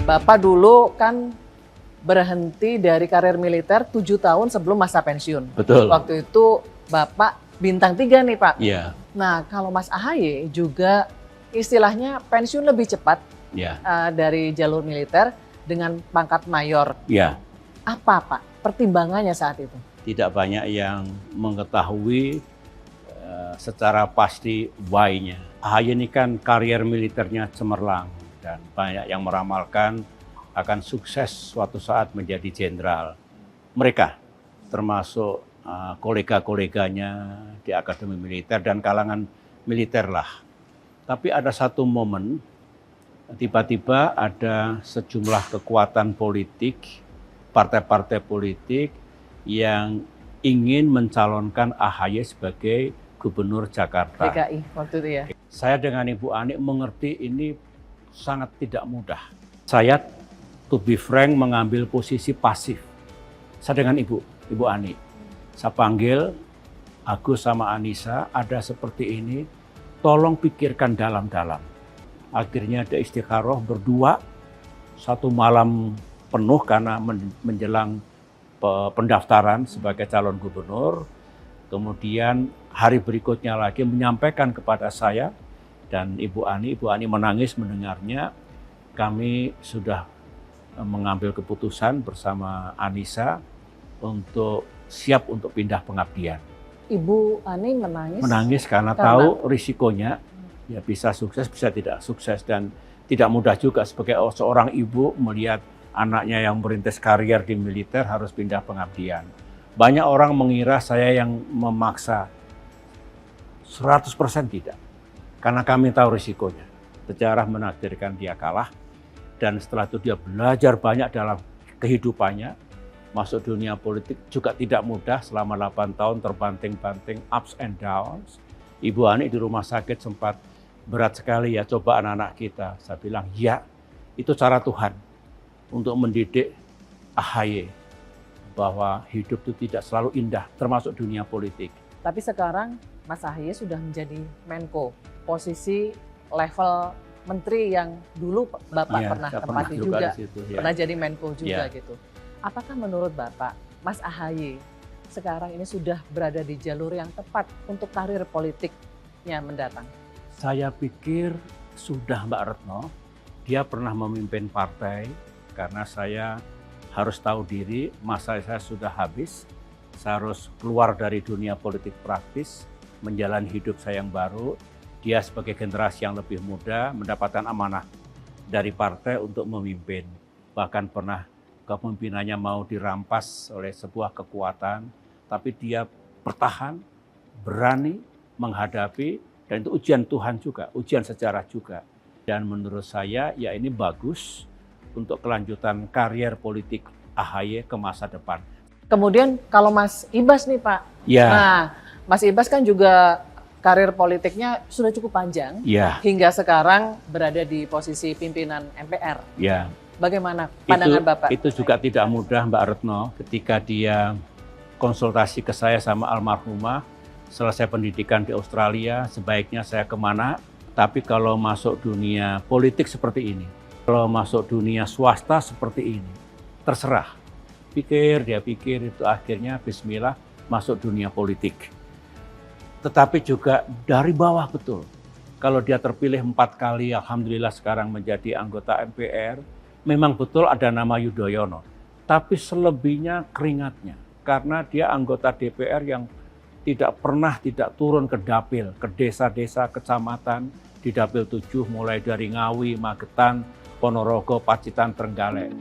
Bapak dulu kan berhenti dari karir militer 7 tahun sebelum masa pensiun. Betul. Waktu itu Bapak bintang 3 nih Pak. Iya. Nah kalau Mas Ahaye juga istilahnya pensiun lebih cepat Iya. dari jalur militer dengan pangkat mayor. Iya. Apa Pak pertimbangannya saat itu? Tidak banyak yang mengetahui secara pasti why-nya. Ahaye ini kan karier militernya cemerlang dan banyak yang meramalkan akan sukses suatu saat menjadi jenderal. Mereka termasuk kolega-koleganya di Akademi Militer dan kalangan militer lah. Tapi ada satu momen, tiba-tiba ada sejumlah kekuatan politik, partai-partai politik yang ingin mencalonkan Ahaye sebagai Gubernur Jakarta. DKI waktu itu ya? Saya dengan Ibu Ani mengerti ini sangat tidak mudah. Saya, to be frank, mengambil posisi pasif. Saya dengan Ibu Ani. Saya panggil Agus sama Anissa, ada seperti ini, tolong pikirkan dalam-dalam. Akhirnya ada istikharah berdua, satu malam penuh karena menjelang pendaftaran sebagai calon gubernur. Kemudian hari berikutnya lagi menyampaikan kepada saya dan Ibu Ani menangis mendengarnya. Kami sudah mengambil keputusan bersama Anissa untuk siap untuk pindah pengabdian. Ibu Ani menangis? Menangis karena tahu risikonya, ya bisa sukses, bisa tidak sukses. Dan tidak mudah juga sebagai seorang ibu melihat anaknya yang merintis karier di militer harus pindah pengabdian. Banyak orang mengira saya yang memaksa. 100% tidak. Karena kami tahu risikonya. Sejarah menakdirkan dia kalah. Dan setelah itu dia belajar banyak dalam kehidupannya. Masuk dunia politik juga tidak mudah. Selama 8 tahun terbanting-banting, ups and downs. Ibu Ani di rumah sakit sempat berat sekali ya coba anak-anak kita. Saya bilang ya, itu cara Tuhan untuk mendidik Ahaye. Bahwa hidup itu tidak selalu indah, termasuk dunia politik. Tapi sekarang Mas Ahaye sudah menjadi Menko, posisi level menteri yang dulu Bapak pernah tempati juga pernah jadi Menko juga gitu. Apakah menurut Bapak, Mas Ahaye sekarang ini sudah berada di jalur yang tepat untuk karir politiknya mendatang? Saya pikir sudah Mbak Retno, dia pernah memimpin partai karena saya harus tahu diri, masa saya sudah habis, saya harus keluar dari dunia politik praktis, menjalani hidup saya yang baru. Dia sebagai generasi yang lebih muda mendapatkan amanah dari partai untuk memimpin. Bahkan pernah kepemimpinannya mau dirampas oleh sebuah kekuatan, tapi dia bertahan, berani menghadapi, dan itu ujian Tuhan juga, ujian sejarah juga. Dan menurut saya ya ini bagus untuk kelanjutan karier politik Ahaye ke masa depan. Kemudian kalau Mas Ibas nih Pak, ya. Nah Mas Ibas kan juga karir politiknya sudah cukup panjang, ya. Hingga sekarang berada di posisi pimpinan MPR. Ya. Bagaimana pandangan Bapak? Itu juga tidak mudah Mbak Retno, ketika dia konsultasi ke saya sama almarhumah, selesai pendidikan di Australia, sebaiknya saya kemana, tapi kalau masuk dunia politik seperti ini, kalau masuk dunia swasta seperti ini, terserah. Dia pikir itu akhirnya bismillah masuk dunia politik. Tetapi juga dari bawah betul. Kalau dia terpilih 4 kali, alhamdulillah sekarang menjadi anggota MPR, memang betul ada nama Yudhoyono. Tapi selebihnya keringatnya. Karena dia anggota DPR yang tidak turun ke dapil, ke desa-desa, kecamatan, di Dapil 7 mulai dari Ngawi, Magetan, Ponorogo, Pacitan, Trenggalek.